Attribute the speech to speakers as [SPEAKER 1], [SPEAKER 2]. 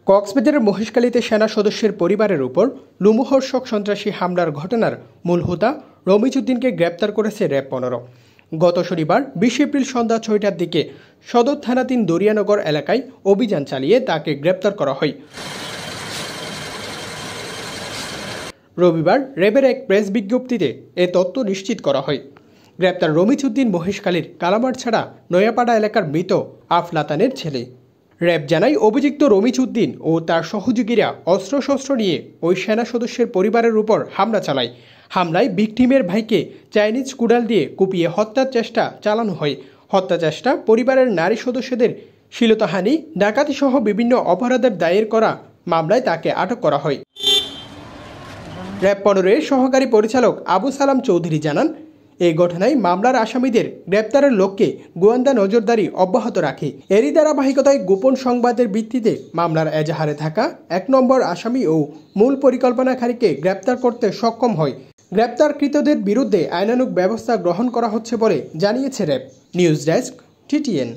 [SPEAKER 1] কক্সবাজারের মহেশখালীতে সেনা সদস্যের পরিবারের উপর লোমহর্ষক সন্ত্রাসী হামলার ঘটনার মূল হোতা রমিজউদ্দিনকে গ্রেপ্তার করেছে র্যাব 15। গত শনিবার 20 এপ্রিল সন্ধ্যা 6টার দিকে সদর থানা 3 দরিয়ানগর এলাকায় অভিযান চালিয়ে তাকে গ্রেপ্তার করা হয়। রবিবার র্যাবের এক প্রেস বিজ্ঞপ্তিতে এ তথ্য নিশ্চিত করা হয়। গ্রেপ্তার রমিজউদ্দিন মহেশখালীর কালামারছড়া নয়াপাড়া এলাকার মৃত আফলাতানের ছেলে। র্যাব জানায়, অভিযুক্ত রমিজউদ্দিন ও তার সহযোগীরা অস্ত্রশস্ত্র নিয়ে ওই সেনা সদস্যের পরিবারের উপর হামলা চালায়। হামলায় ভিকটিমের ভাইকে চাইনিজ কুড়াল দিয়ে কুপিয়ে হত্যার চেষ্টা চালানো হয়। হত্যা চেষ্টা, পরিবারের নারী সদস্যদের শ্লীলতাহানি, ডাকাতি সহ বিভিন্ন অপরাধের দায়ের করা মামলায় তাকে আটক করা হয়। র্যাব 15-এর সহকারী পরিচালক আবু সালাম চৌধুরী জানান, এই ঘটনায় মামলার আসামিদের গ্রেপ্তারের লক্ষ্যে গোয়েন্দা নজরদারি অব্যাহত রাখে। এরই ধারাবাহিকতায় গোপন সংবাদের ভিত্তিতে মামলার এজাহারে থাকা 1 নম্বর আসামি ও মূল পরিকল্পনাকারীকে গ্রেপ্তার করতে সক্ষম হয়। গ্রেপ্তারকৃতদের বিরুদ্ধে আইনানুগ ব্যবস্থা গ্রহণ করা হচ্ছে বলে জানিয়েছে র্যাব। News desk, TTN।